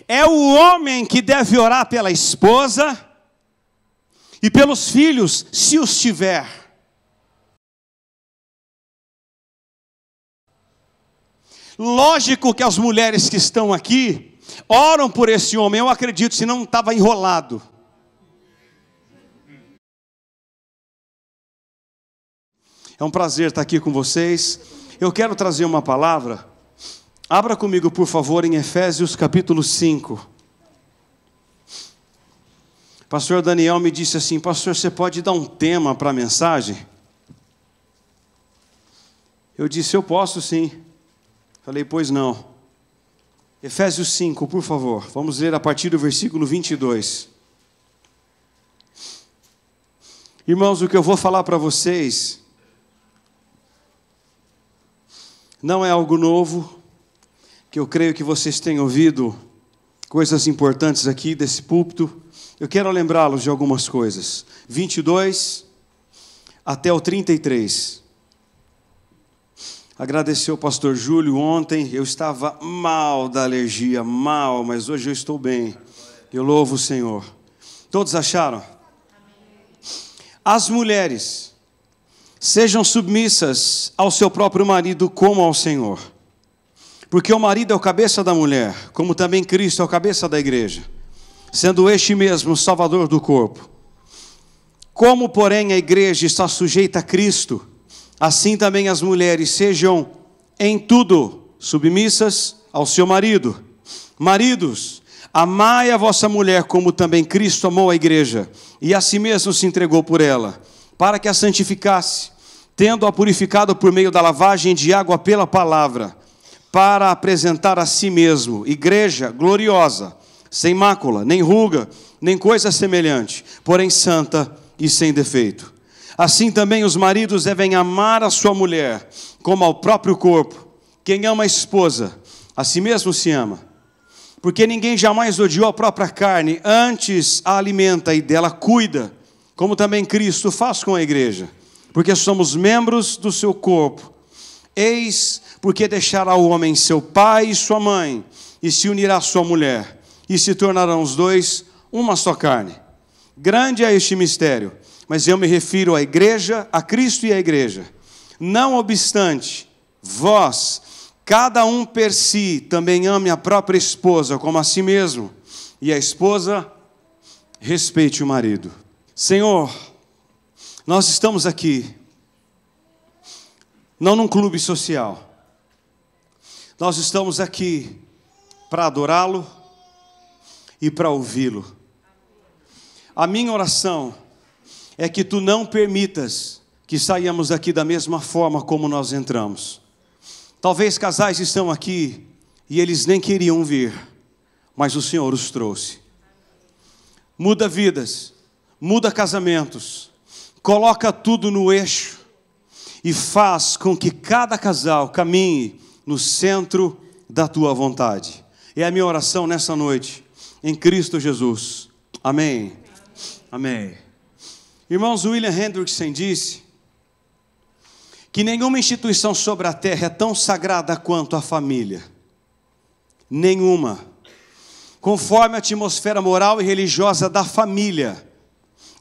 É o homem que deve orar pela esposa e pelos filhos, se os tiver. Lógico que as mulheres que estão aqui oram por esse homem, eu acredito, senão não estava enrolado. É um prazer estar aqui com vocês. Eu quero trazer uma palavra. Abra comigo, por favor, em Efésios capítulo 5. Pastor Daniel me disse assim: pastor, você pode dar um tema para a mensagem? Eu disse: eu posso sim. Falei: pois não. Efésios 5, por favor. Vamos ler a partir do versículo 22. Irmãos, o que eu vou falar para vocês não é algo novo, que eu creio que vocês têm ouvido coisas importantes aqui desse púlpito. Eu quero lembrá-los de algumas coisas. 22 até o 33. Agradecer ao pastor Júlio ontem. Eu estava mal da alergia, mal, mas hoje eu estou bem. Eu louvo o Senhor. Todos acharam? As mulheres sejam submissas ao seu próprio marido como ao Senhor. Porque o marido é o cabeça da mulher, como também Cristo é o cabeça da igreja, sendo este mesmo o salvador do corpo. Como, porém, a igreja está sujeita a Cristo, assim também as mulheres sejam em tudo submissas ao seu marido. Maridos, amai a vossa mulher como também Cristo amou a igreja, e a si mesmo se entregou por ela, para que a santificasse, tendo-a purificado por meio da lavagem de água pela palavra, para apresentar a si mesmo, igreja gloriosa, sem mácula, nem ruga, nem coisa semelhante, porém santa e sem defeito. Assim também os maridos devem amar a sua mulher, como ao próprio corpo. Quem ama a esposa, a si mesmo se ama. Porque ninguém jamais odiou a própria carne, antes a alimenta e dela cuida, como também Cristo faz com a igreja, porque somos membros do seu corpo. Eis porque deixará o homem seu pai e sua mãe, e se unirá à sua mulher, e se tornarão os dois uma só carne. Grande é este mistério, mas eu me refiro à igreja, a Cristo e à igreja. Não obstante, vós, cada um per si, também ame a própria esposa como a si mesmo, e a esposa respeite o marido. Senhor, nós estamos aqui, não num clube social. Nós estamos aqui para adorá-lo e para ouvi-lo. A minha oração é que tu não permitas que saiamos daqui da mesma forma como nós entramos. Talvez casais estão aqui e eles nem queriam vir, mas o Senhor os trouxe. Muda vidas, muda casamentos, coloca tudo no eixo e faz com que cada casal caminhe no centro da tua vontade. É a minha oração nessa noite, em Cristo Jesus. Amém. Amém. Irmãos, William Hendrickson disse que nenhuma instituição sobre a terra é tão sagrada quanto a família. Nenhuma. Conforme a atmosfera moral e religiosa da família,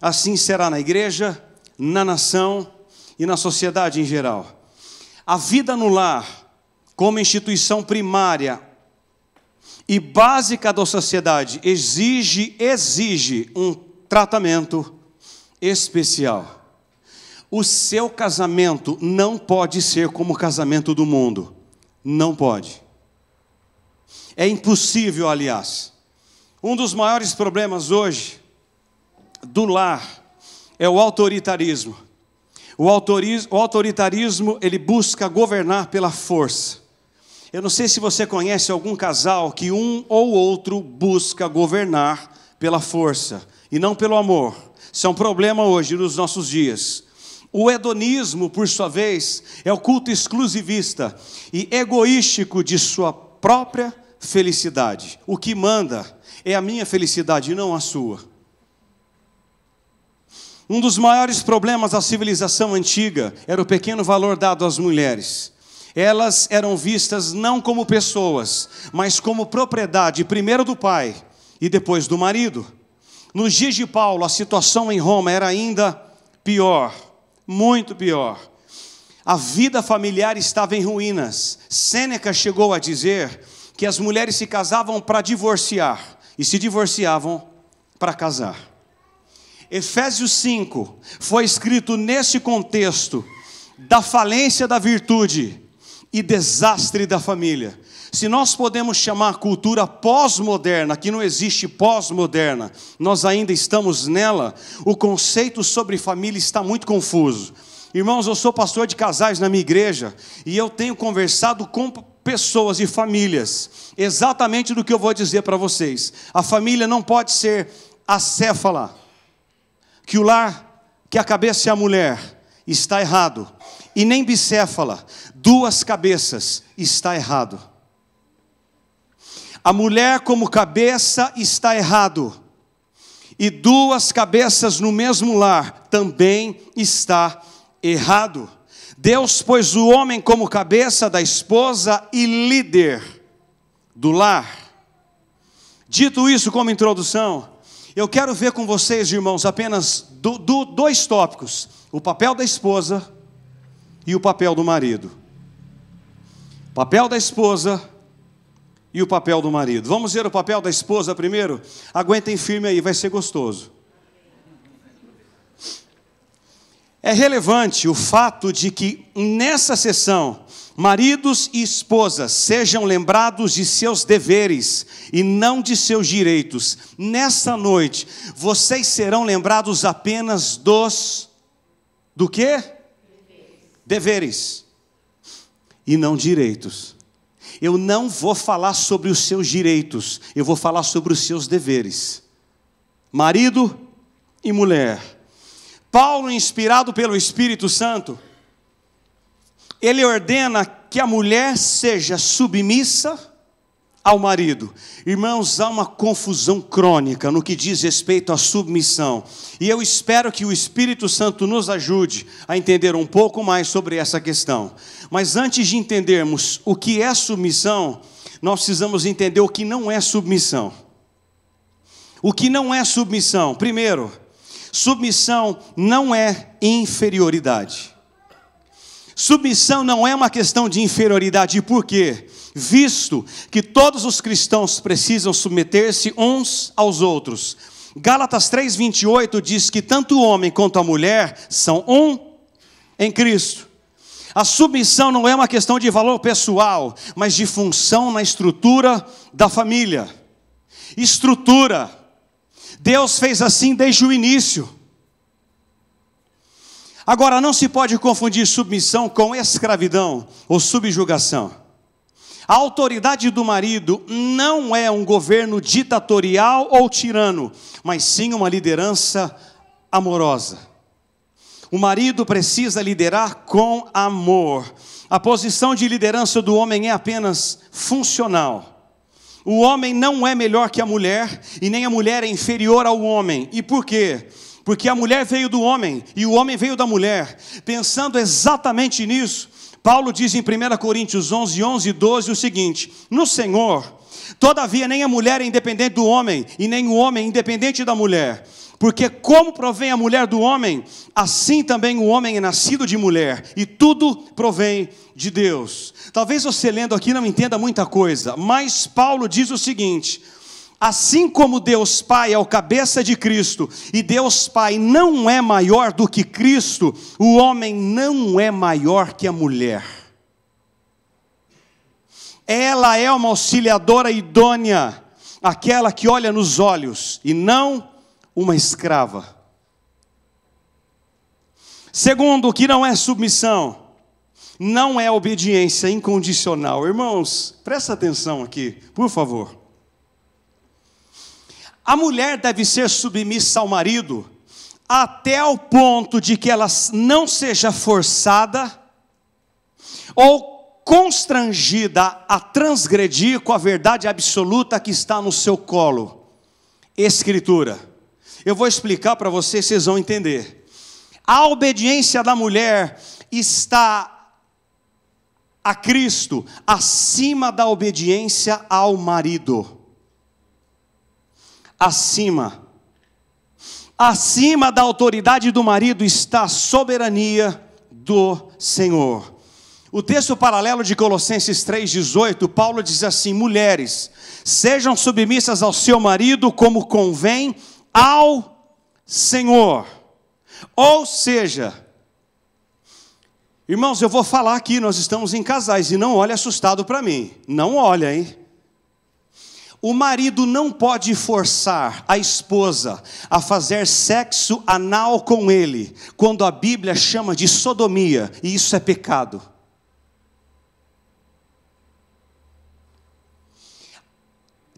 assim será na igreja, na nação e na sociedade em geral. A vida no lar, como instituição primária e básica da sociedade, exige um tratamento especial. O seu casamento não pode ser como o casamento do mundo. Não pode. É impossível, aliás. Um dos maiores problemas hoje do lar é o autoritarismo. O autoritarismo, ele busca governar pela força. Eu não sei se você conhece algum casal que um ou outro busca governar pela força e não pelo amor. Isso é um problema hoje nos nossos dias. O hedonismo, por sua vez, é o culto exclusivista e egoístico de sua própria felicidade. O que manda é a minha felicidade e não a sua. Um dos maiores problemas da civilização antiga era o pequeno valor dado às mulheres. elas eram vistas não como pessoas, mas como propriedade, primeiro do pai e depois do marido. Nos dias de Paulo, a situação em Roma era ainda pior, muito pior. A vida familiar estava em ruínas. Sêneca chegou a dizer que as mulheres se casavam para divorciar e se divorciavam para casar. Efésios 5 foi escrito nesse contexto da falência da virtude e desastre da família. Se nós podemos chamar cultura pós-moderna, que não existe pós-moderna, nós ainda estamos nela, o conceito sobre família está muito confuso. Irmãos, eu sou pastor de casais na minha igreja, e eu tenho conversado com pessoas e famílias, exatamente do que eu vou dizer para vocês. A família não pode ser acéfala, que o lar, que a cabeça é a mulher, está errado, e nem bicéfala, duas cabeças, está errado. A mulher como cabeça está errado, e duas cabeças no mesmo lar também está errado. Deus pôs o homem como cabeça da esposa e líder do lar. Dito isso como introdução, eu quero ver com vocês, irmãos, apenas dois tópicos: o papel da esposa e o papel do marido. Papel da esposa e o papel do marido. Vamos ver o papel da esposa primeiro? Aguentem firme aí, vai ser gostoso. É relevante o fato de que nessa sessão, maridos e esposas sejam lembrados de seus deveres e não de seus direitos. Nessa noite, vocês serão lembrados apenas do quê? Deveres. E não direitos. Eu não vou falar sobre os seus direitos, eu vou falar sobre os seus deveres. Marido e mulher. Paulo, inspirado pelo Espírito Santo, ele ordena que a mulher seja submissa ao marido. Irmãos, há uma confusão crônica no que diz respeito à submissão. E eu espero que o Espírito Santo nos ajude a entender um pouco mais sobre essa questão. Mas antes de entendermos o que é submissão, nós precisamos entender o que não é submissão. O que não é submissão? Primeiro, submissão não é inferioridade. Submissão não é uma questão de inferioridade. Por quê? Visto que todos os cristãos precisam submeter-se uns aos outros. Gálatas 3:28 diz que tanto o homem quanto a mulher são um em Cristo. A submissão não é uma questão de valor pessoal, mas de função na estrutura da família. Estrutura. Deus fez assim desde o início. Agora, não se pode confundir submissão com escravidão ou subjugação. A autoridade do marido não é um governo ditatorial ou tirano, mas sim uma liderança amorosa. O marido precisa liderar com amor. A posição de liderança do homem é apenas funcional. O homem não é melhor que a mulher, e nem a mulher é inferior ao homem. E por quê? Porque a mulher veio do homem, e o homem veio da mulher. Pensando exatamente nisso, Paulo diz em 1 Coríntios 11:12 o seguinte: no Senhor, todavia nem a mulher é independente do homem, e nem o homem é independente da mulher. Porque como provém a mulher do homem, assim também o homem é nascido de mulher, e tudo provém de Deus. Talvez você lendo aqui não entenda muita coisa, mas Paulo diz o seguinte: assim como Deus Pai é o cabeça de Cristo, e Deus Pai não é maior do que Cristo, o homem não é maior que a mulher. Ela é uma auxiliadora idônea, aquela que olha nos olhos, e não uma escrava. Segundo, o que não é submissão, não é obediência incondicional. Irmãos, presta atenção aqui, por favor. A mulher deve ser submissa ao marido até o ponto de que ela não seja forçada ou constrangida a transgredir com a verdade absoluta que está no seu colo. Escritura. Eu vou explicar para vocês, vocês vão entender. A obediência da mulher está a Cristo acima da obediência ao marido. Acima da autoridade do marido está a soberania do Senhor. O texto paralelo de Colossenses 3,18, Paulo diz assim: mulheres, sejam submissas ao seu marido como convém ao Senhor. Ou seja, irmãos, eu vou falar aqui, nós estamos em casais, e não olhe assustado para mim, não olha, hein? O marido não pode forçar a esposa a fazer sexo anal com ele, quando a Bíblia chama de sodomia, e isso é pecado.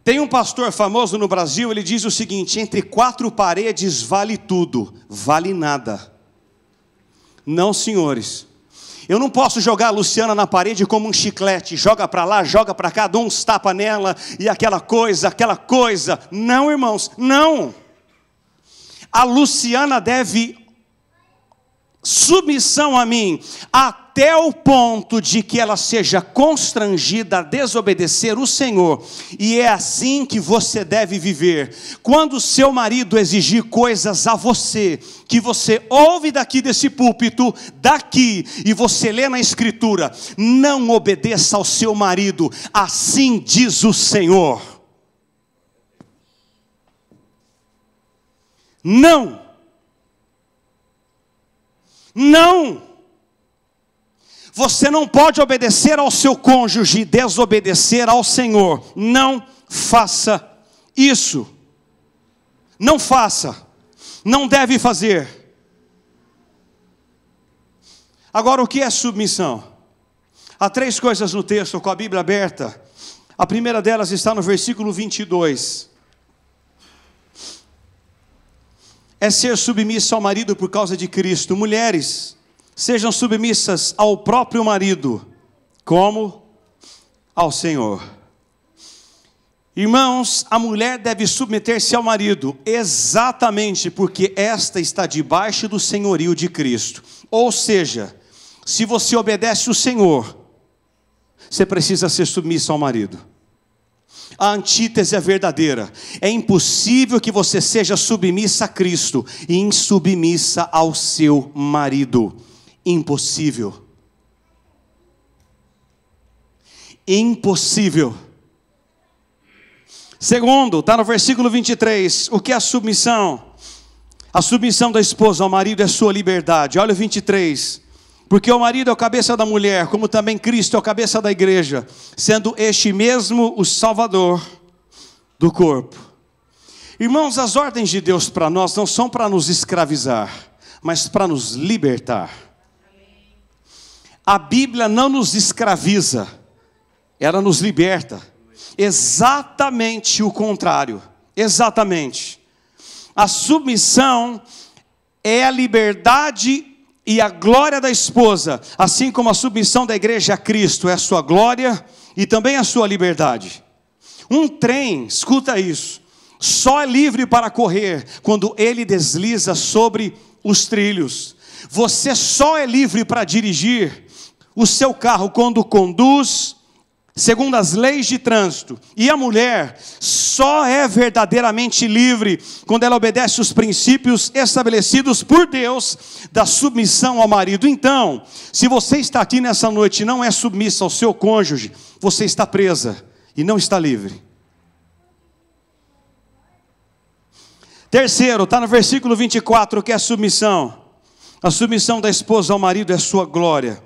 Tem um pastor famoso no Brasil, ele diz o seguinte: entre quatro paredes vale tudo, vale nada. Não, senhores. Eu não posso jogar a Luciana na parede como um chiclete, joga para lá, joga para cá, dou uns tapas nela, e aquela coisa. Não, irmãos, não. A Luciana deve submissão a mim, até o ponto de que ela seja constrangida a desobedecer o Senhor, e é assim que você deve viver. Quando o seu marido exigir coisas a você, que você ouve daqui desse púlpito, daqui, e você lê na Escritura, não obedeça ao seu marido, assim diz o Senhor. Não. Você não pode obedecer ao seu cônjuge e desobedecer ao Senhor. Não faça isso. Não faça. Não deve fazer. Agora, o que é submissão? Há três coisas no texto, com a Bíblia aberta. A primeira delas está no versículo 22. É ser submissa ao marido por causa de Cristo. Mulheres, sejam submissas ao próprio marido, como ao Senhor. Irmãos, a mulher deve submeter-se ao marido, exatamente porque esta está debaixo do senhorio de Cristo. Ou seja, se você obedece o Senhor, você precisa ser submissa ao marido. A antítese é verdadeira. É impossível que você seja submissa a Cristo e insubmissa ao seu marido. Impossível. Impossível. Segundo, está no versículo 23. O que é a submissão? A submissão da esposa ao marido é sua liberdade. Olha o 23. Porque o marido é o cabeça da mulher, como também Cristo é o cabeça da igreja, sendo este mesmo o Salvador do corpo. Irmãos, as ordens de Deus para nós não são para nos escravizar, mas para nos libertar. A Bíblia não nos escraviza, ela nos liberta. Exatamente o contrário. Exatamente. A submissão é a liberdade e a glória da esposa, assim como a submissão da igreja a Cristo é a sua glória e também a sua liberdade. Um trem, escuta isso, só é livre para correr quando ele desliza sobre os trilhos. Você só é livre para dirigir o seu carro quando conduz segundo as leis de trânsito. E a mulher só é verdadeiramente livre quando ela obedece os princípios estabelecidos por Deus da submissão ao marido. Então, se você está aqui nessa noite e não é submissa ao seu cônjuge, você está presa e não está livre. Terceiro, está no versículo 24, que é a submissão. A submissão da esposa ao marido é sua glória.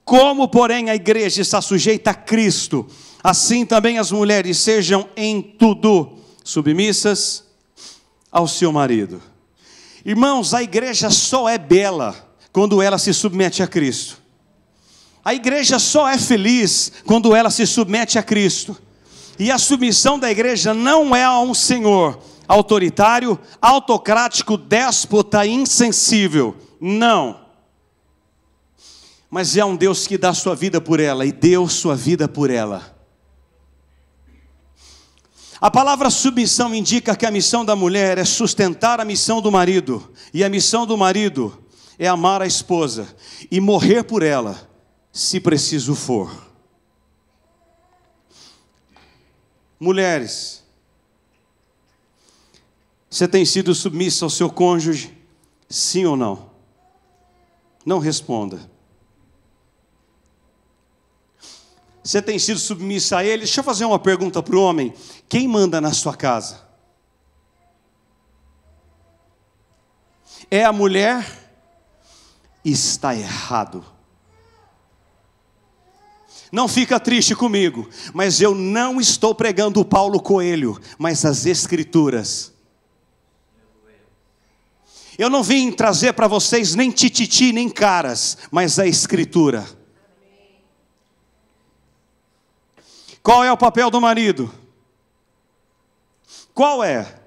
Como, porém, a igreja está sujeita a Cristo, assim também as mulheres sejam em tudo submissas ao seu marido. Irmãos, a igreja só é bela quando ela se submete a Cristo. A igreja só é feliz quando ela se submete a Cristo. E a submissão da igreja não é a um senhor autoritário, autocrático, déspota, insensível. Não. Mas é um Deus que dá sua vida por ela e deu sua vida por ela. A palavra submissão indica que a missão da mulher é sustentar a missão do marido. E a missão do marido é amar a esposa e morrer por ela se preciso for. Mulheres, você tem sido submissa ao seu cônjuge? Sim ou não? Não responda. Você tem sido submissa a ele? Deixa eu fazer uma pergunta para o homem. Quem manda na sua casa? É a mulher? Está errado. Não fica triste comigo, mas eu não estou pregando o Paulo Coelho, mas as Escrituras. Eu não vim trazer para vocês nem tititi, nem caras, mas a Escritura. Qual é o papel do marido? Qual é?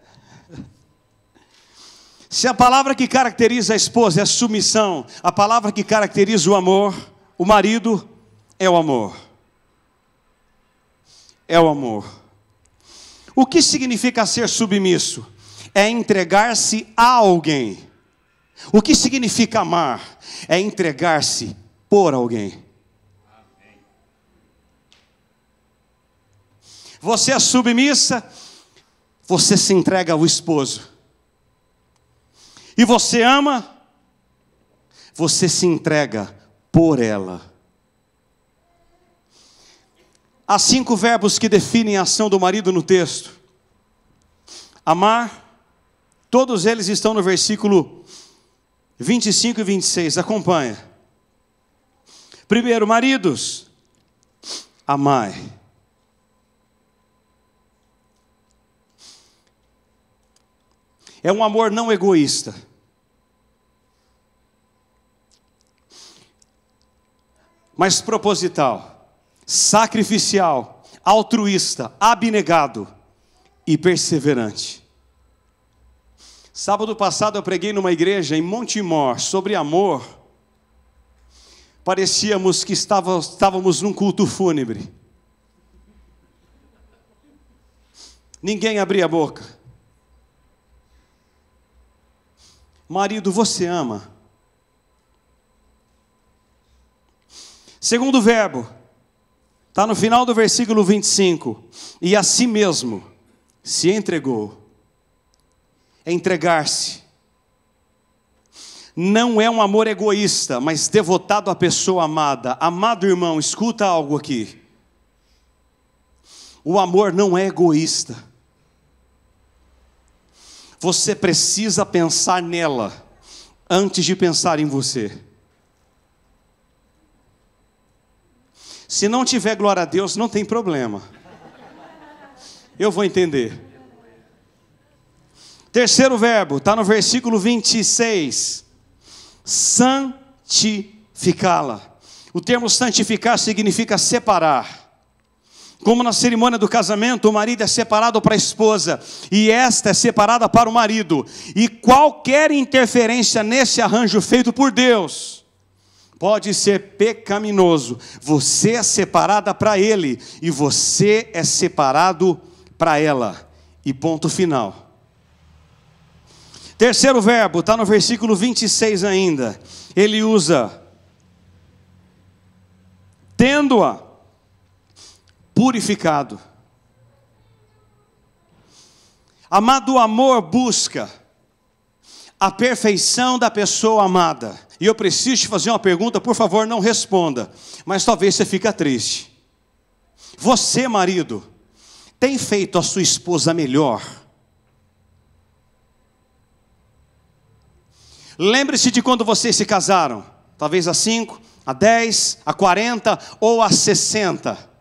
Se a palavra que caracteriza a esposa é a submissão, a palavra que caracteriza o amor, o marido é o amor. É o amor. O que significa ser submisso? É entregar-se a alguém. O que significa amar? É entregar-se por alguém. Você é submissa, você se entrega ao esposo. E você ama, você se entrega por ela. Há 5 verbos que definem a ação do marido no texto. Amar, todos eles estão no versículo 25 e 26, acompanha. Primeiro, maridos, amai. É um amor não egoísta. Mas proposital, sacrificial, altruísta, abnegado e perseverante. Sábado passado eu preguei numa igreja em Montemor sobre amor. Parecíamos que estávamos num culto fúnebre. Ninguém abria a boca. Marido, você ama? Segundo verbo, está no final do versículo 25. E a si mesmo se entregou. É entregar-se. Não é um amor egoísta, mas devotado à pessoa amada. Amado irmão, escuta algo aqui. O amor não é egoísta. Você precisa pensar nela antes de pensar em você. Se não tiver glória a Deus, não tem problema. Eu vou entender. Terceiro verbo, está no versículo 26. Santificá-la. O termo santificar significa separar. Como na cerimônia do casamento, o marido é separado para a esposa e esta é separada para o marido. E qualquer interferência nesse arranjo feito por Deus pode ser pecaminoso. Você é separada para ele e você é separado para ela. E ponto final. Terceiro verbo, está no versículo 26 ainda. Ele usa tendo-a purificado. Amado, o amor busca a perfeição da pessoa amada. E eu preciso te fazer uma pergunta, por favor, não responda. Mas talvez você fique triste. Você, marido, tem feito a sua esposa melhor? Lembre-se de quando vocês se casaram. Talvez há 5, há 10, há 40 ou há 60.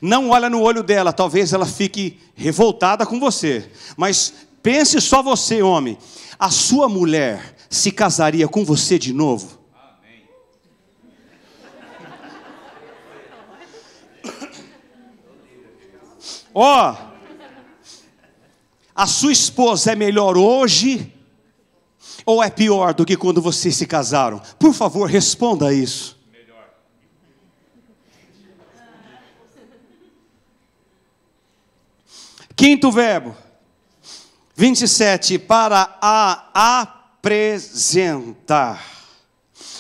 Não olha no olho dela, talvez ela fique revoltada com você. Mas pense só você, homem. A sua mulher se casaria com você de novo? Amém. Ó, a sua esposa é melhor hoje ou é pior do que quando vocês se casaram? Por favor, responda isso. Quinto verbo, 27, para a apresentar.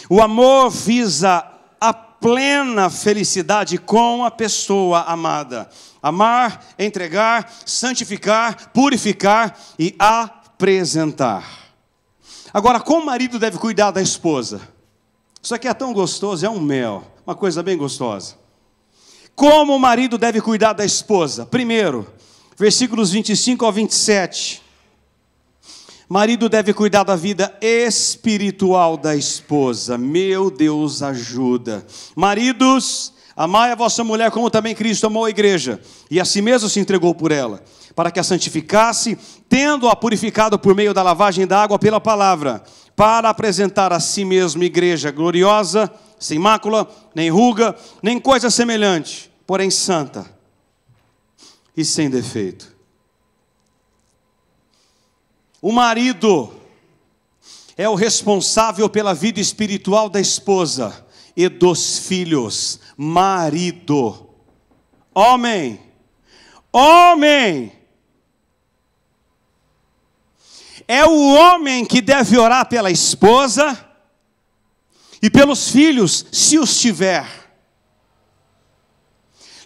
O amor visa a plena felicidade com a pessoa amada. Amar, entregar, santificar, purificar e apresentar. Agora, como o marido deve cuidar da esposa? Isso aqui é tão gostoso, é um mel, uma coisa bem gostosa. Como o marido deve cuidar da esposa? Primeiro, versículos 25 ao 27. Marido deve cuidar da vida espiritual da esposa. Meu Deus, ajuda. Maridos, amai a vossa mulher como também Cristo amou a igreja, e a si mesmo se entregou por ela, para que a santificasse, tendo-a purificado por meio da lavagem da água pela palavra, para apresentar a si mesmo igreja gloriosa, sem mácula, nem ruga, nem coisa semelhante, porém santa e sem defeito. O marido é o responsável pela vida espiritual da esposa e dos filhos. Marido. Homem. Homem. É o homem que deve orar pela esposa e pelos filhos, se os tiver.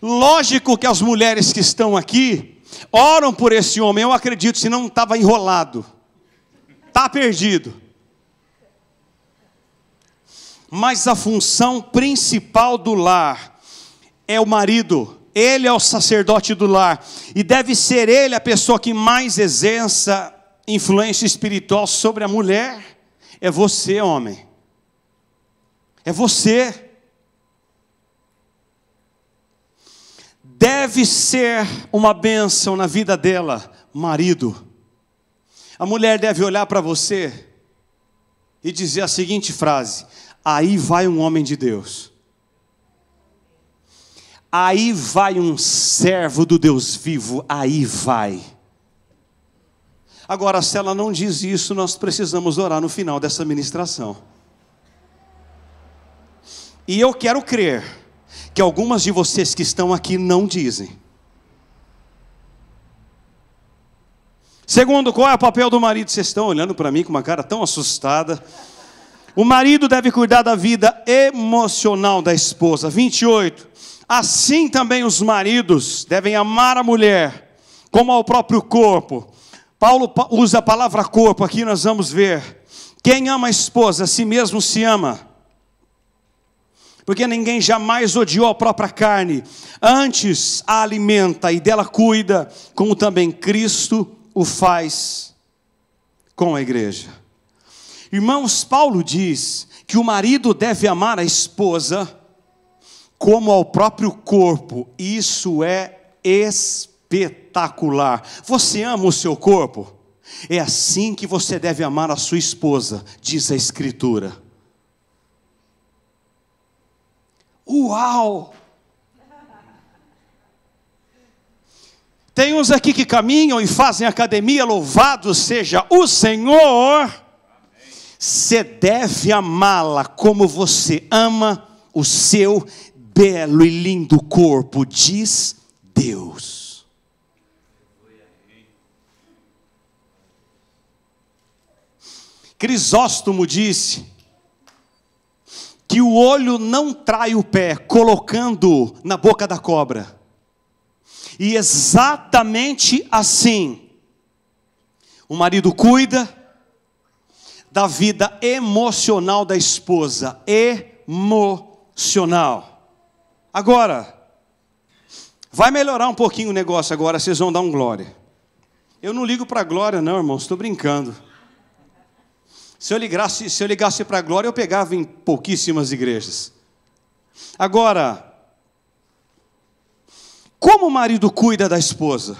Lógico que as mulheres que estão aqui oram por esse homem, eu acredito, senão estava enrolado, está perdido. Mas a função principal do lar é o marido. Ele é o sacerdote do lar, e deve ser ele a pessoa que mais exerça influência espiritual sobre a mulher. É você, homem. É você. Deve ser uma bênção na vida dela, marido. A mulher deve olhar para você e dizer a seguinte frase: aí vai um homem de Deus. Aí vai um servo do Deus vivo, aí vai. Agora, se ela não diz isso, nós precisamos orar no final dessa ministração. E eu quero crer que algumas de vocês que estão aqui não dizem. Segundo, qual é o papel do marido? Vocês estão olhando para mim com uma cara tão assustada. O marido deve cuidar da vida emocional da esposa. 28. Assim também os maridos devem amar a mulher como ao próprio corpo. Paulo usa a palavra corpo, aqui nós vamos ver. Quem ama a esposa, a si mesmo se ama. Porque ninguém jamais odiou a própria carne, antes a alimenta e dela cuida, como também Cristo o faz com a igreja. Irmãos, Paulo diz que o marido deve amar a esposa como ao próprio corpo. Isso é espetacular. Você ama o seu corpo? É assim que você deve amar a sua esposa, diz a Escritura. Uau! Tem uns aqui que caminham e fazem academia, louvado seja o Senhor. Você deve amá-la como você ama o seu belo e lindo corpo, diz Deus. Crisóstomo disse que o olho não trai o pé, colocando na boca da cobra. E exatamente assim, o marido cuida da vida emocional da esposa. Emocional. Agora, vai melhorar um pouquinho o negócio agora, vocês vão dar um glória. Eu não ligo para a glória não, irmãos, estou brincando. Se eu ligasse para a glória, eu pegava em pouquíssimas igrejas. Agora, como o marido cuida da esposa?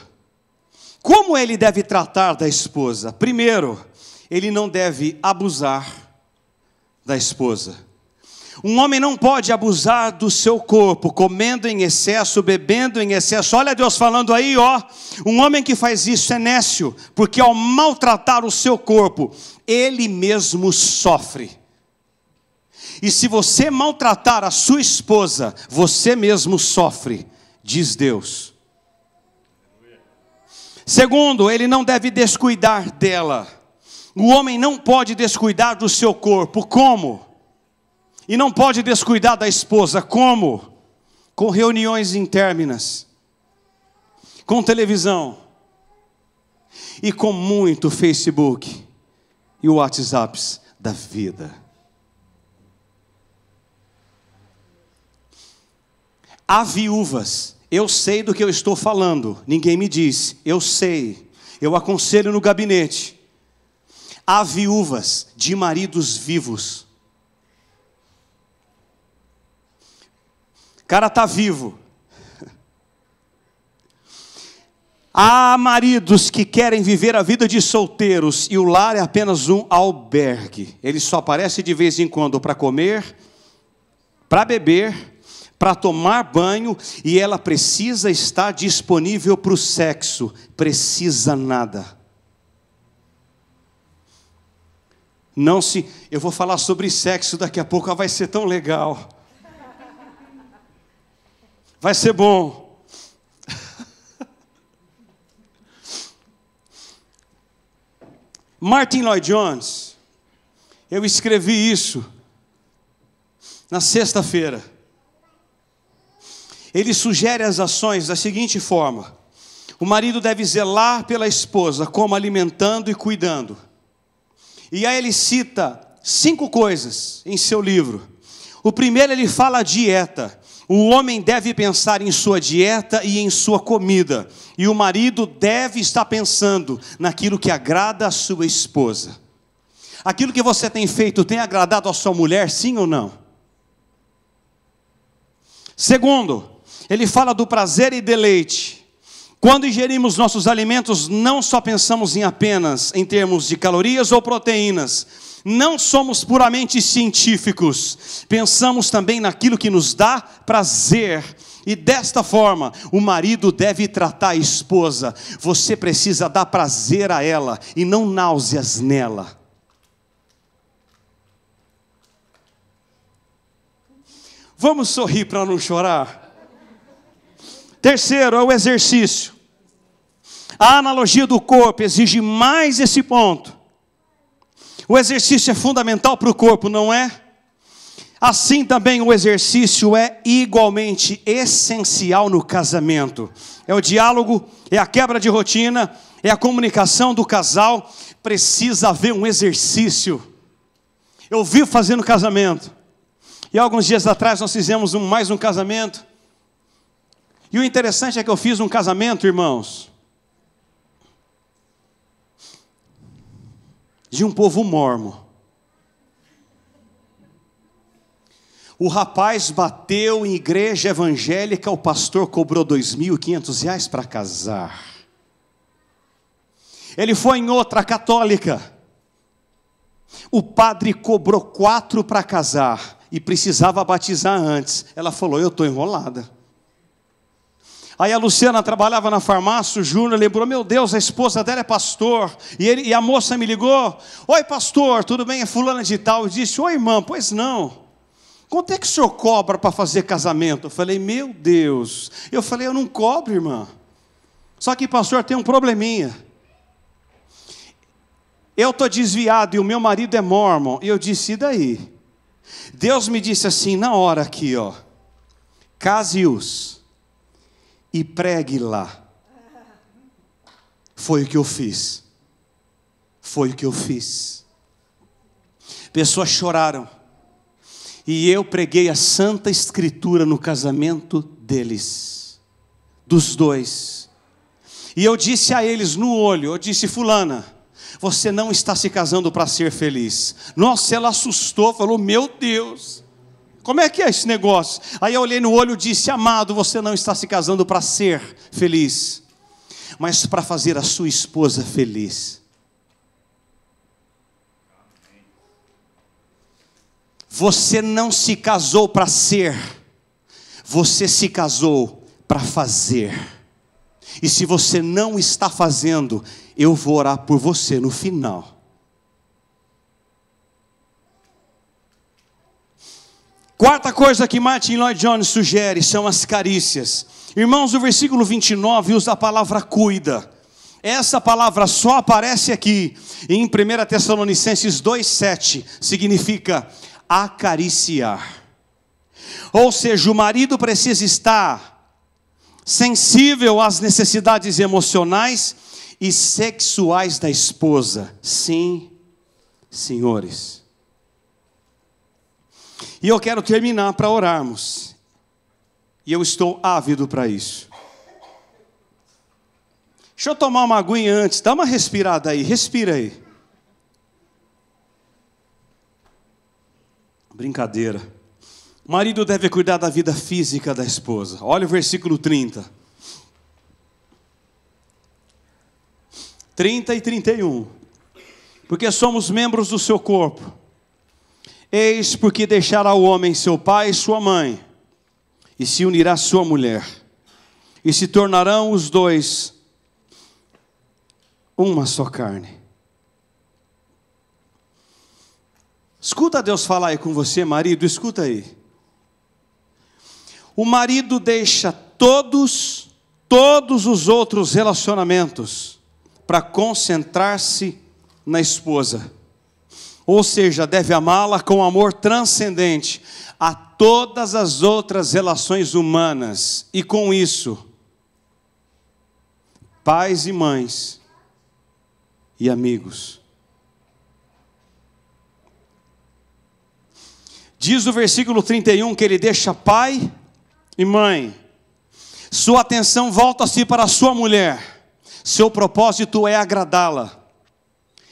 Como ele deve tratar da esposa? Primeiro, ele não deve abusar da esposa. Um homem não pode abusar do seu corpo, comendo em excesso, bebendo em excesso. Olha Deus falando aí, ó. Um homem que faz isso é nécio, porque ao maltratar o seu corpo, ele mesmo sofre. E se você maltratar a sua esposa, você mesmo sofre, diz Deus. Segundo, ele não deve descuidar dela. O homem não pode descuidar do seu corpo. Como? E não pode descuidar da esposa. Como? Com reuniões interminas, com televisão e com muito Facebook e WhatsApps da vida. Há viúvas, eu sei do que eu estou falando, ninguém me diz, eu sei, eu aconselho no gabinete. Há viúvas de maridos vivos. O cara está vivo. Há maridos que querem viver a vida de solteiros e o lar é apenas um albergue. Ele só aparece de vez em quando para comer, para beber, para tomar banho, e ela precisa estar disponível para o sexo. Precisa nada. Eu vou falar sobre sexo daqui a pouco, vai ser tão legal. Vai ser bom. Martin Lloyd Jones, eu escrevi isso na sexta-feira. Ele sugere as ações da seguinte forma: o marido deve zelar pela esposa, como alimentando e cuidando. E aí ele cita 5 coisas em seu livro. O primeiro, ele fala a dieta. O homem deve pensar em sua dieta e em sua comida. E o marido deve estar pensando naquilo que agrada a sua esposa. Aquilo que você tem feito tem agradado a sua mulher, sim ou não? Segundo, ele fala do prazer e deleite. Quando ingerimos nossos alimentos, não só pensamos apenas em termos de calorias ou proteínas. Não somos puramente científicos. Pensamos também naquilo que nos dá prazer. E desta forma, o marido deve tratar a esposa. Você precisa dar prazer a ela e não náuseas nela. Vamos sorrir para não chorar? Terceiro, é o exercício. A analogia do corpo exige mais esse ponto. O exercício é fundamental para o corpo, não é? Assim também o exercício é igualmente essencial no casamento. É o diálogo, é a quebra de rotina, é a comunicação do casal. Precisa haver um exercício. Eu vivo fazendo casamento. E alguns dias atrás nós fizemos mais um casamento. E o interessante é que eu fiz um casamento, irmãos, de um povo mormo. O rapaz bateu em igreja evangélica, o pastor cobrou R$2.500 para casar. Ele foi em outra católica. O padre cobrou 4 para casar e precisava batizar antes. Ela falou: eu estou enrolada. Aí a Luciana trabalhava na farmácia, o Júnior lembrou: meu Deus, a esposa dela é pastor. E a moça me ligou: oi pastor, tudo bem? É fulana de tal. Eu disse: oi irmã, pois não. Quanto é que o senhor cobra para fazer casamento? Eu falei: meu Deus. Eu falei: eu não cobro, irmã. Só que pastor, tem um probleminha. Eu estou desviado e o meu marido é mórmon. E eu disse: e daí? Deus me disse assim na hora aqui, ó: case-os e pregue lá. Foi o que eu fiz. Foi o que eu fiz. Pessoas choraram. E eu preguei a Santa Escritura no casamento deles. Dos dois. E eu disse a eles no olho, eu disse: fulana, você não está se casando para ser feliz. Nossa, ela assustou, falou: meu Deus, como é que é esse negócio? Aí eu olhei no olho e disse: amado, você não está se casando para ser feliz, mas para fazer a sua esposa feliz. Você não se casou para ser, você se casou para fazer. E se você não está fazendo, eu vou orar por você no final. Quarta coisa que Martin Lloyd Jones sugere são as carícias. Irmãos, o versículo 29 usa a palavra cuida. Essa palavra só aparece aqui em 1 Tessalonicenses 2,7. Significa: acariciar. Ou seja, o marido precisa estar sensível às necessidades emocionais e sexuais da esposa. Sim, senhores. E eu quero terminar para orarmos. E eu estou ávido para isso. Deixa eu tomar uma aguinha antes. Dá uma respirada aí. Respira aí. Brincadeira. O marido deve cuidar da vida física da esposa. Olha o versículo 30. 30 e 31. Porque somos membros do seu corpo. Eis porque deixará o homem seu pai e sua mãe, e se unirá à sua mulher, e se tornarão os dois uma só carne. Escuta Deus falar aí com você, marido, escuta aí. O marido deixa todos os outros relacionamentos para concentrar-se na esposa. Ou seja, deve amá-la com amor transcendente a todas as outras relações humanas. E com isso, pais e mães e amigos. Diz o versículo 31 que ele deixa pai e mãe. Sua atenção volta-se para a sua mulher. Seu propósito é agradá-la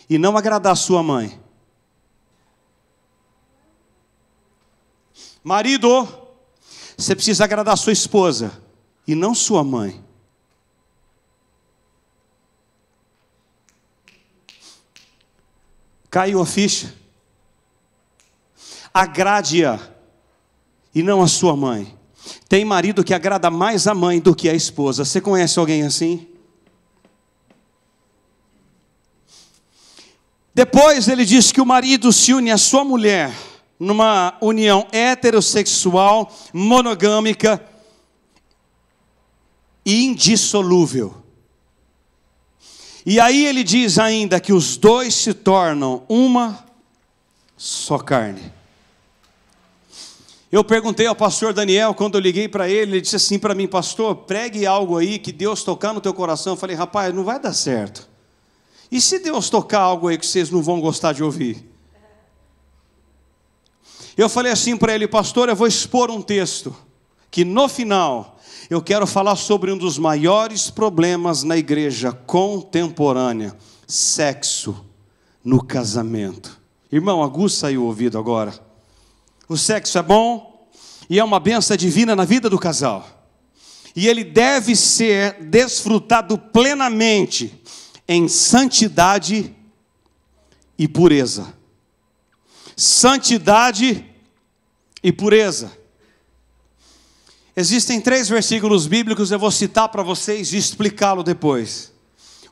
e não agradar sua mãe. Marido, você precisa agradar sua esposa e não sua mãe. Caiu a ficha? Agrade-a e não a sua mãe. Tem marido que agrada mais a mãe do que a esposa. Você conhece alguém assim? Depois ele diz que o marido se une à sua mulher numa união heterossexual, monogâmica e indissolúvel. E aí ele diz ainda que os dois se tornam uma só carne. Eu perguntei ao pastor Daniel, quando eu liguei para ele, ele disse assim para mim: pastor, pregue algo aí que Deus tocar no teu coração. Eu falei: rapaz, não vai dar certo. E se Deus tocar algo aí que vocês não vão gostar de ouvir? Eu falei assim para ele: pastor, eu vou expor um texto, que no final, eu quero falar sobre um dos maiores problemas na igreja contemporânea: sexo no casamento. Irmão, aguça aí o ouvido agora. O sexo é bom e é uma bênção divina na vida do casal. E ele deve ser desfrutado plenamente em santidade e pureza. Santidade e pureza. Existem 3 versículos bíblicos, eu vou citar para vocês e explicá-lo depois.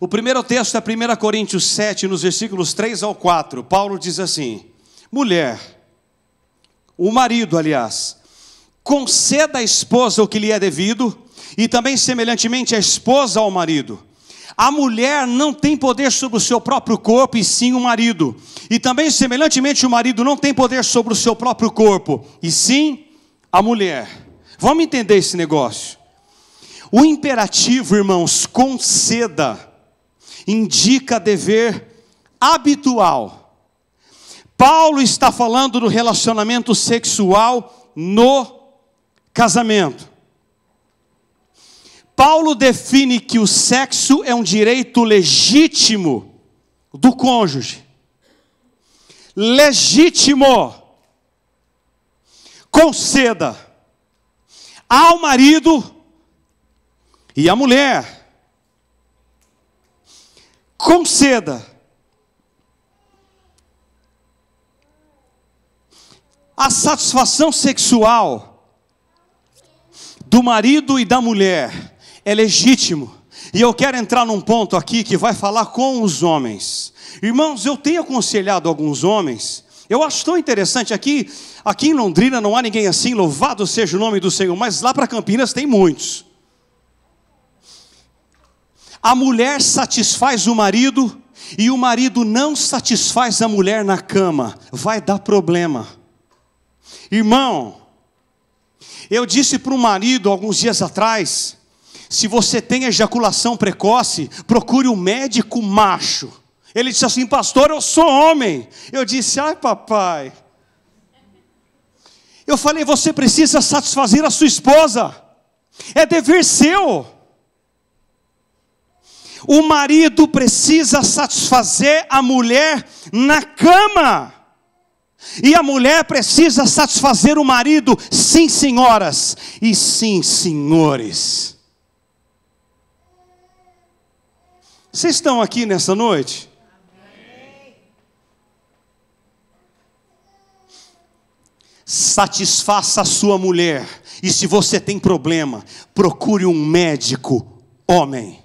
O primeiro texto é 1 Coríntios 7, nos versículos 3 ao 4. Paulo diz assim: mulher, o marido, aliás, conceda à esposa o que lhe é devido, e também semelhantemente a esposa ao marido. A mulher não tem poder sobre o seu próprio corpo, e sim o marido. E também semelhantemente o marido não tem poder sobre o seu próprio corpo, e sim a mulher. Vamos entender esse negócio. O imperativo, irmãos, conceda, indica dever habitual. Paulo está falando do relacionamento sexual no casamento. Paulo define que o sexo é um direito legítimo do cônjuge. Legítimo. Conceda ao marido e à mulher. Conceda. A satisfação sexual do marido e da mulher é legítimo. E eu quero entrar num ponto aqui que vai falar com os homens. Irmãos, eu tenho aconselhado alguns homens. Eu acho tão interessante, aqui em Londrina não há ninguém assim, louvado seja o nome do Senhor, mas lá para Campinas tem muitos. A mulher satisfaz o marido e o marido não satisfaz a mulher na cama. Vai dar problema. Irmão, eu disse para o marido alguns dias atrás, se você tem ejaculação precoce, procure um médico macho. Ele disse assim, pastor, eu sou homem. Eu disse, ai papai. Eu falei, você precisa satisfazer a sua esposa. É dever seu. O marido precisa satisfazer a mulher na cama. E a mulher precisa satisfazer o marido, sim senhoras e sim senhores. Vocês estão aqui nessa noite? Amém. Satisfaça a sua mulher. E se você tem problema, procure um médico homem.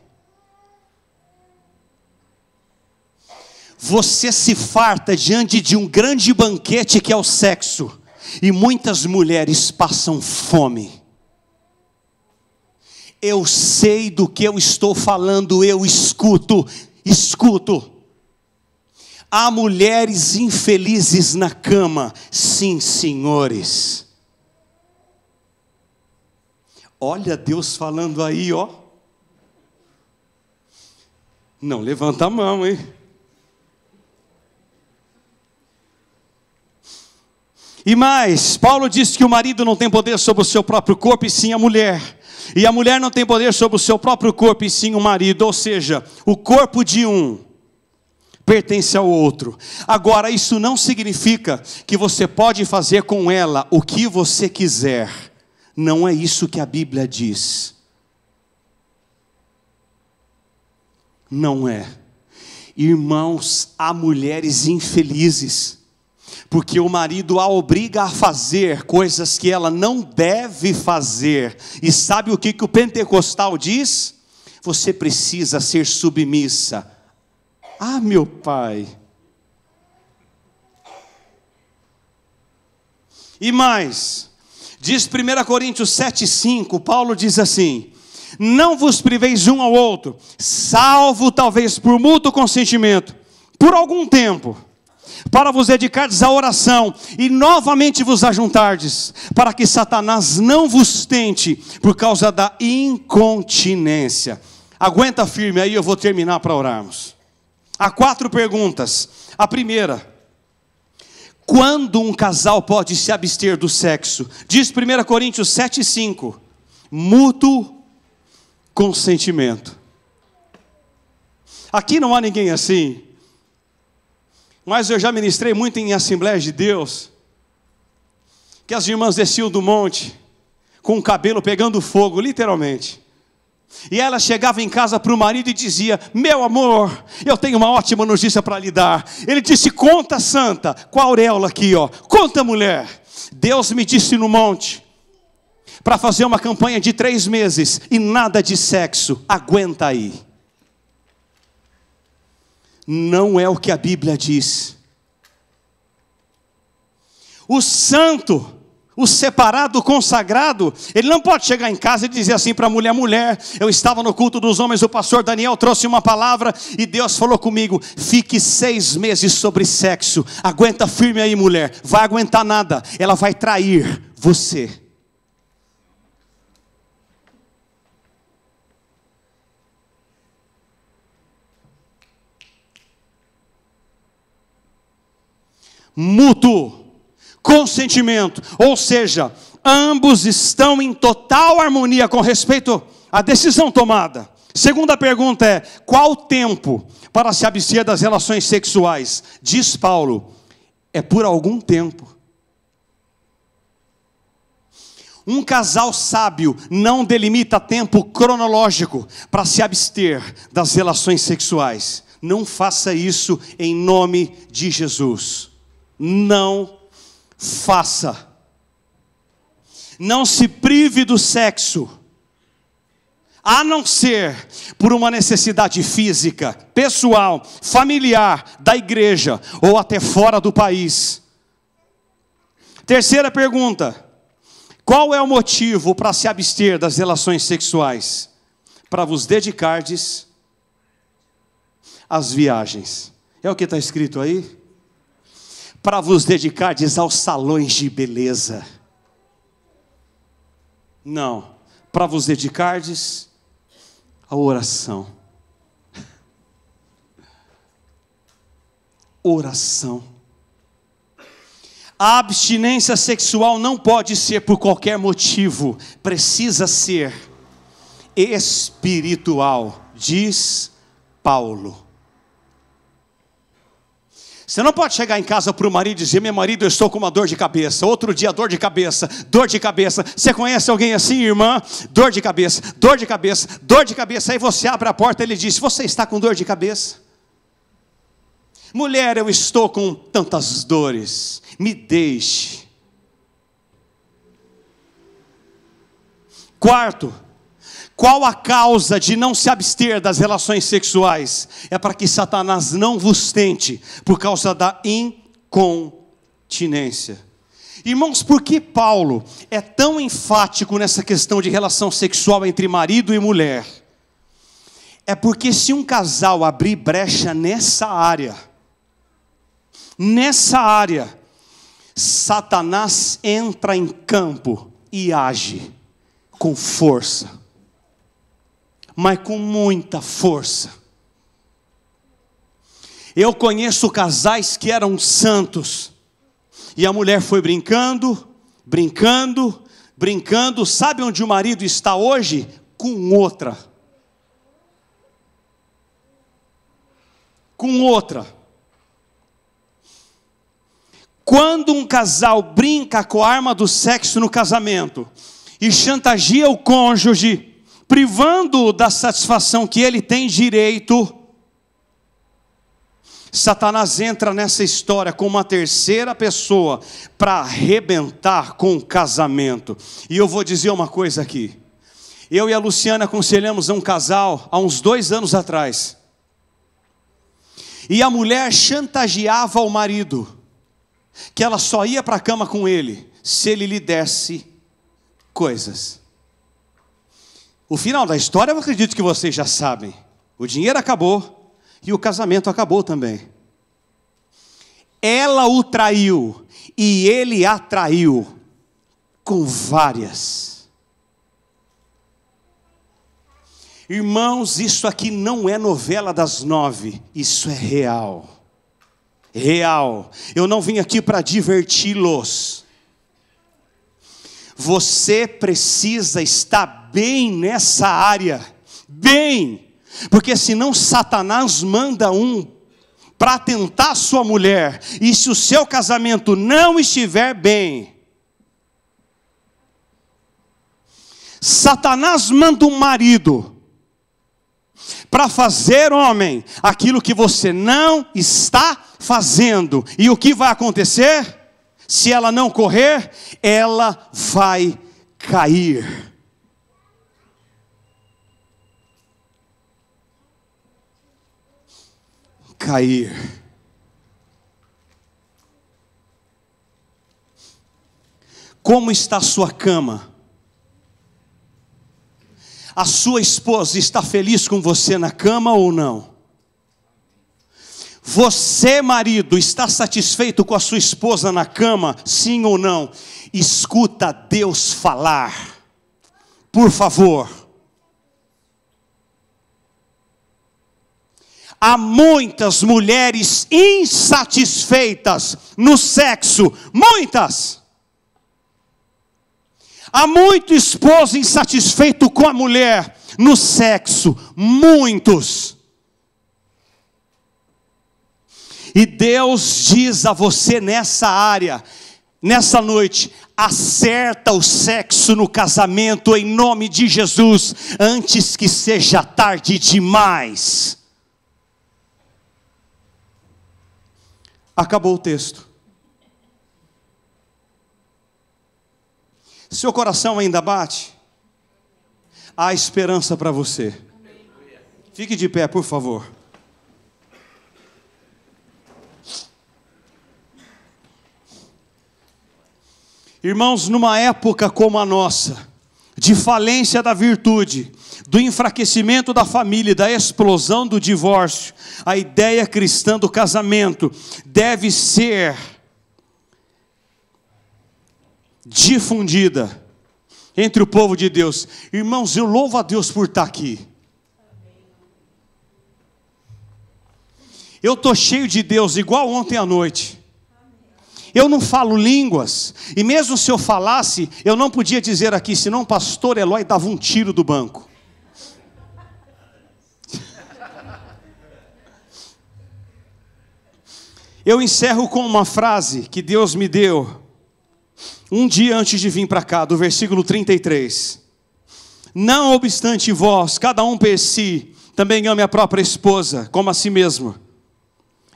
Você se farta diante de um grande banquete que é o sexo. E muitas mulheres passam fome. Eu sei do que eu estou falando, eu escuto. Há mulheres infelizes na cama, sim, senhores. Olha Deus falando aí, ó. Não levanta a mão, hein? E mais, Paulo diz que o marido não tem poder sobre o seu próprio corpo, e sim a mulher. E a mulher não tem poder sobre o seu próprio corpo, e sim o marido. Ou seja, o corpo de um pertence ao outro. Agora, isso não significa que você pode fazer com ela o que você quiser. Não é isso que a Bíblia diz. Não é. Irmãos, há mulheres infelizes, porque o marido a obriga a fazer coisas que ela não deve fazer. E sabe o que o pentecostal diz? Você precisa ser submissa. Ah, meu pai. E mais, diz 1 Coríntios 7,5, Paulo diz assim: não vos priveis um ao outro, salvo talvez por mútuo consentimento, por algum tempo, para vos dedicardes à oração, e novamente vos ajuntardes, para que Satanás não vos tente, por causa da incontinência. Aguenta firme aí, eu vou terminar para orarmos. Há 4 perguntas. A primeira: quando um casal pode se abster do sexo? Diz 1 Coríntios 7,5, mútuo consentimento. Aqui não há ninguém assim, mas eu já ministrei muito em Assembleia de Deus, que as irmãs desciam do monte, com o cabelo pegando fogo, literalmente. E ela chegava em casa para o marido e dizia: meu amor, eu tenho uma ótima notícia para lhe dar. Ele disse: conta, santa, com a auréola aqui, ó. Conta, mulher. Deus me disse no monte para fazer uma campanha de 3 meses e nada de sexo. Aguenta aí. Não é o que a Bíblia diz. O santo, o separado, o consagrado, ele não pode chegar em casa e dizer assim para a mulher: mulher, eu estava no culto dos homens, o pastor Daniel trouxe uma palavra e Deus falou comigo, fique 6 meses sobre sexo. Aguenta firme aí, mulher. Vai aguentar nada, ela vai trair você. Mútuo consentimento, ou seja, ambos estão em total harmonia com respeito à decisão tomada. Segunda pergunta é: qual o tempo para se abster das relações sexuais? Diz Paulo: é por algum tempo. Um casal sábio não delimita tempo cronológico para se abster das relações sexuais. Não faça isso em nome de Jesus. Não faça. Não se prive do sexo, a não ser por uma necessidade física, pessoal, familiar, da igreja ou até fora do país. Terceira pergunta: qual é o motivo para se abster das relações sexuais? Para vos dedicardes às viagens. É o que está escrito aí? para vos dedicardes aos salões de beleza. Não, para vos dedicardes à oração. Oração. A abstinência sexual não pode ser por qualquer motivo, precisa ser espiritual, diz Paulo. Você não pode chegar em casa para o marido e dizer: meu marido, eu estou com uma dor de cabeça. Outro dia, dor de cabeça, dor de cabeça. Você conhece alguém assim, irmã? Dor de cabeça, dor de cabeça, dor de cabeça. Aí você abre a porta e ele diz: você está com dor de cabeça? Mulher, eu estou com tantas dores, me deixe. Quarto, qual a causa de não se abster das relações sexuais? É para que Satanás não vos tente, por causa da incontinência. Irmãos, por que Paulo é tão enfático nessa questão de relação sexual entre marido e mulher? É porque se um casal abrir brecha nessa área, Satanás entra em campo e age com força, mas com muita força. Eu conheço casais que eram santos, e a mulher foi brincando, sabe onde o marido está hoje? Com outra. Quando um casal brinca com a arma do sexo no casamento e chantageia o cônjuge, privando-o da satisfação que ele tem direito, Satanás entra nessa história com uma terceira pessoa para arrebentar com o casamento. E eu vou dizer uma coisa aqui. Eu e a Luciana aconselhamos um casal há uns 2 anos atrás. E a mulher chantageava o marido que ela só ia para a cama com ele se ele lhe desse coisas. O final da história eu acredito que vocês já sabem. O dinheiro acabou e o casamento acabou também. Ela o traiu e ele a traiu com várias. Irmãos, isso aqui não é novela das 9, isso é real. Real. Eu não vim aqui para diverti-los. Você precisa estar bem nessa área, bem, porque senão Satanás manda um para tentar a sua mulher, e se o seu casamento não estiver bem, Satanás manda um marido para fazer, homem, aquilo que você não está fazendo. E o que vai acontecer? Se ela não correr, ela vai cair. Como está a sua cama? A sua esposa está feliz com você na cama ou não? Você, marido, está satisfeito com a sua esposa na cama, sim ou não? Escuta Deus falar, por favor. Há muitas mulheres insatisfeitas no sexo, muitas. Há muito esposo insatisfeito com a mulher no sexo, muitos. E Deus diz a você nessa área, nessa noite: acerta o sexo no casamento em nome de Jesus, antes que seja tarde demais. Acabou o texto. Seu coração ainda bate? Há esperança para você. Fique de pé, por favor. Irmãos, numa época como a nossa, de falência da virtude, do enfraquecimento da família e da explosão do divórcio, a ideia cristã do casamento deve ser difundida entre o povo de Deus. Irmãos, eu louvo a Deus por estar aqui. Eu estou cheio de Deus, igual ontem à noite. Eu não falo línguas, e mesmo se eu falasse, eu não podia dizer aqui, senão o pastor Eloy dava um tiro do banco. Eu encerro com uma frase que Deus me deu um dia antes de vir para cá, do versículo 33. Não obstante vós, cada um per si, também ame a própria esposa, como a si mesmo.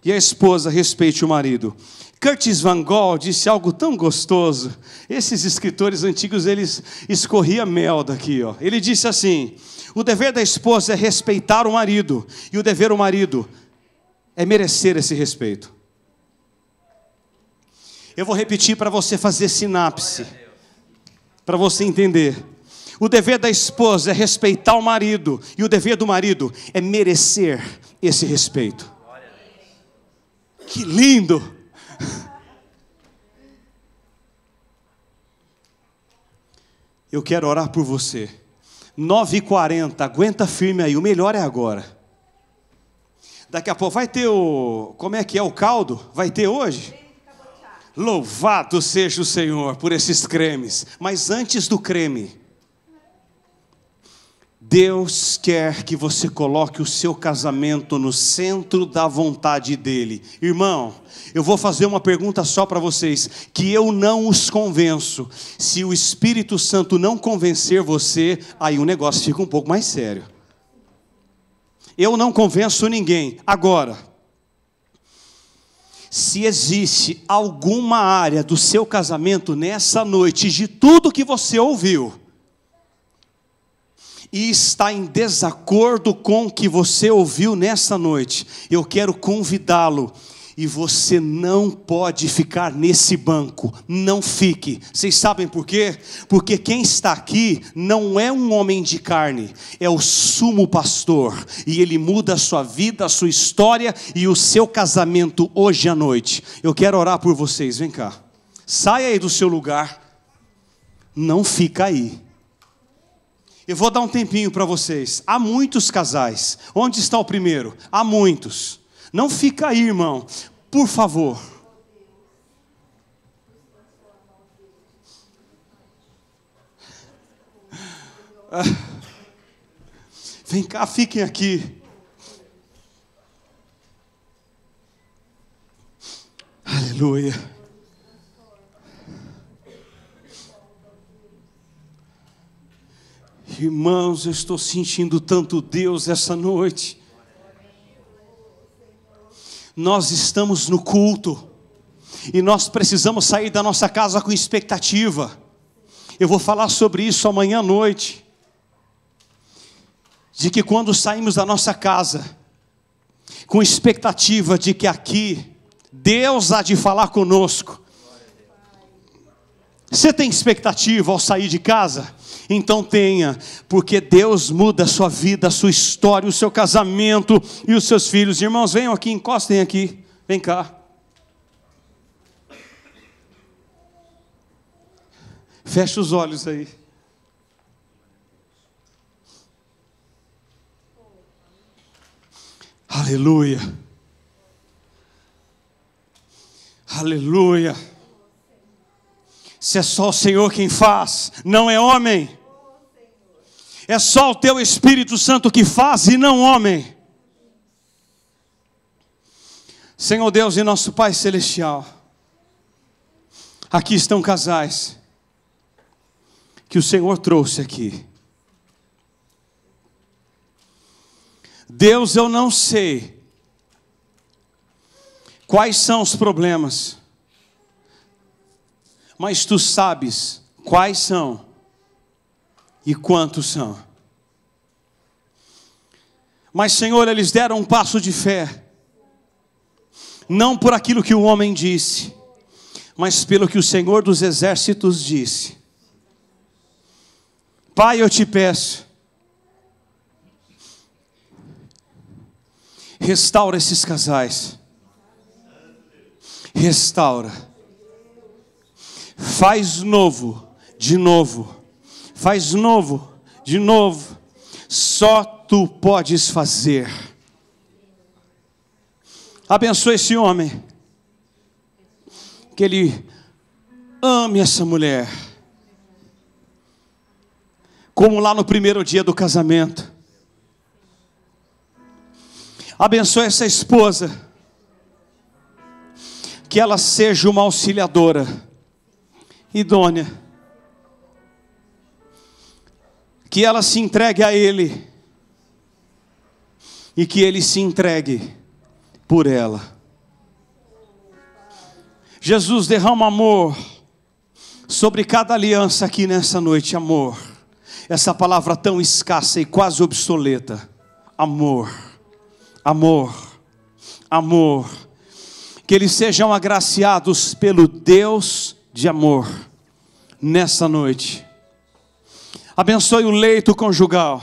E a esposa respeite o marido. Curtis Van Gogh disse algo tão gostoso. Esses escritores antigos, eles escorriam mel daqui, ó. Ele disse assim: o dever da esposa é respeitar o marido, e o dever do marido é merecer esse respeito. Eu vou repetir para você fazer sinapse, para você entender. O dever da esposa é respeitar o marido, e o dever do marido é merecer esse respeito. Que lindo! Eu quero orar por você. 9h40, aguenta firme aí, o melhor é agora. Daqui a pouco vai ter como é que é o caldo? Vai ter hoje? Louvado seja o Senhor por esses cremes. Mas antes do creme, Deus quer que você coloque o seu casamento no centro da vontade dEle. Irmão, eu vou fazer uma pergunta só para vocês, que eu não os convenço. Se o Espírito Santo não convencer você, aí o negócio fica um pouco mais sério. Eu não convenço ninguém. Agora, se existe alguma área do seu casamento nessa noite, de tudo que você ouviu, e está em desacordo com o que você ouviu nessa noite, eu quero convidá-lo, e você não pode ficar nesse banco, não fique. Vocês sabem por quê? Porque quem está aqui não é um homem de carne, é o sumo pastor, e ele muda a sua vida, a sua história e o seu casamento hoje à noite. Eu quero orar por vocês, vem cá, saia aí do seu lugar, não fica aí. Eu vou dar um tempinho para vocês. Há muitos casais. Onde está o primeiro? Há muitos. Não fica aí, irmão. Por favor. Vem cá, fiquem aqui. Aleluia. Irmãos, eu estou sentindo tanto Deus essa noite. Nós estamos no culto, e nós precisamos sair da nossa casa com expectativa. Eu vou falar sobre isso amanhã à noite. De que quando saímos da nossa casa, com expectativa de que aqui, Deus há de falar conosco. Você tem expectativa ao sair de casa? Então tenha, porque Deus muda a sua vida, a sua história, o seu casamento e os seus filhos. Irmãos, venham aqui, encostem aqui, vem cá. Feche os olhos aí. Aleluia. Aleluia. Se é só o Senhor quem faz, não é homem. É só o teu Espírito Santo que faz e não homem. Senhor Deus e nosso Pai Celestial, aqui estão casais que o Senhor trouxe aqui. Deus, eu não sei quais são os problemas, mas Tu sabes quais são e quantos são. Mas, Senhor, eles deram um passo de fé, não por aquilo que o homem disse, mas pelo que o Senhor dos Exércitos disse. Pai, eu te peço, restaura esses casais, restaura. Faz novo, de novo. Faz novo, de novo. Só tu podes fazer. Abençoe esse homem. Que ele ame essa mulher. Como lá no primeiro dia do casamento. Abençoe essa esposa. Que ela seja uma auxiliadora idônea. Que ela se entregue a Ele. E que Ele se entregue por ela. Jesus, derrama amor sobre cada aliança aqui nessa noite, amor. Essa palavra tão escassa e quase obsoleta. Amor, amor, amor. Que eles sejam agraciados pelo Deus de amor nessa noite. Abençoe o leito conjugal.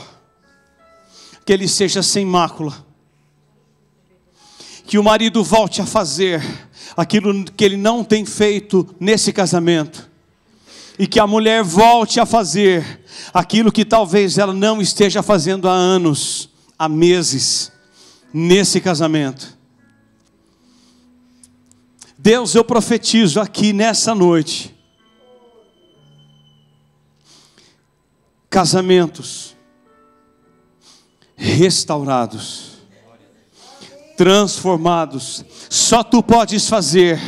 Que ele seja sem mácula. Que o marido volte a fazer aquilo que ele não tem feito nesse casamento. E que a mulher volte a fazer aquilo que talvez ela não esteja fazendo há anos, há meses, nesse casamento. Deus, eu profetizo aqui nessa noite. Casamentos restaurados, transformados. Só tu podes fazer.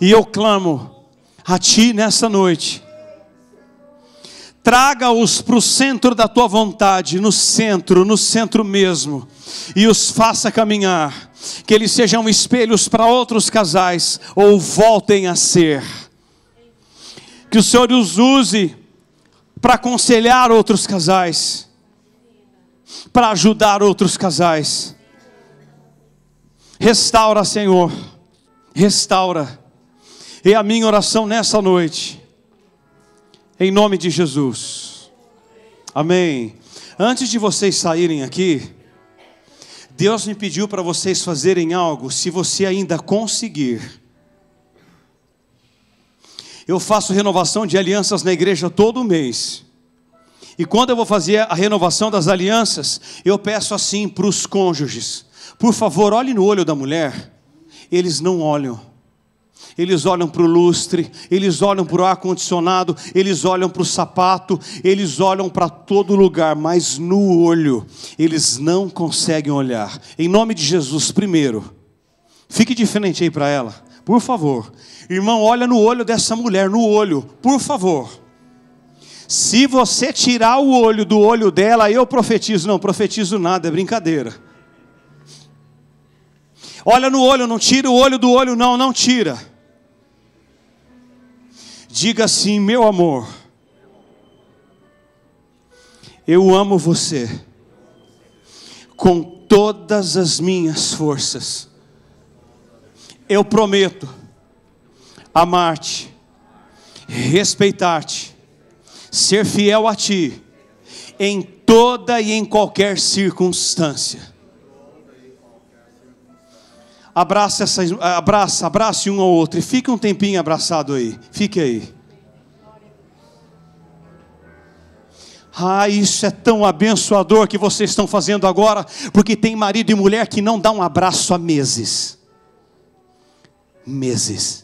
E eu clamo a ti nessa noite. Traga-os para o centro da tua vontade, no centro mesmo, e os faça caminhar, que eles sejam espelhos para outros casais, ou voltem a ser, que o Senhor os use para aconselhar outros casais, para ajudar outros casais. Restaura, Senhor, restaura. E a minha oração nessa noite, em nome de Jesus. Amém. Antes de vocês saírem aqui, Deus me pediu para vocês fazerem algo, se você ainda conseguir. Eu faço renovação de alianças na igreja todo mês. E quando eu vou fazer a renovação das alianças, eu peço assim para os cônjuges: por favor, olhe no olho da mulher. Eles não olham. Eles olham para o lustre, eles olham para o ar-condicionado, eles olham para o sapato, eles olham para todo lugar, mas no olho, eles não conseguem olhar. Em nome de Jesus, primeiro, fique de frente aí para ela, por favor. Irmão, olha no olho dessa mulher, no olho, por favor. Se você tirar o olho do olho dela, eu profetizo. Não profetizo nada, é brincadeira. Olha no olho, não tira o olho do olho, não tira. Diga assim: meu amor, eu amo você com todas as minhas forças. Eu prometo amar-te, respeitar-te, ser fiel a ti, em toda e em qualquer circunstância. Abrace um ao outro e fique um tempinho abraçado aí. Fique aí. Isso é tão abençoador que vocês estão fazendo agora, porque tem marido e mulher que não dá um abraço há meses. Meses.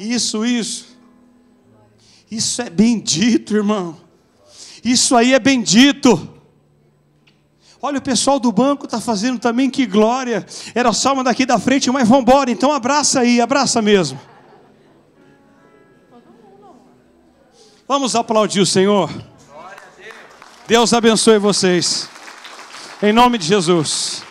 Isso é bendito, irmão. Isso aí é bendito. Olha, o pessoal do banco está fazendo também, que glória. Era só uma daqui da frente, mas vamos embora. Então abraça aí, abraça mesmo. Vamos aplaudir o Senhor. Deus abençoe vocês. Em nome de Jesus.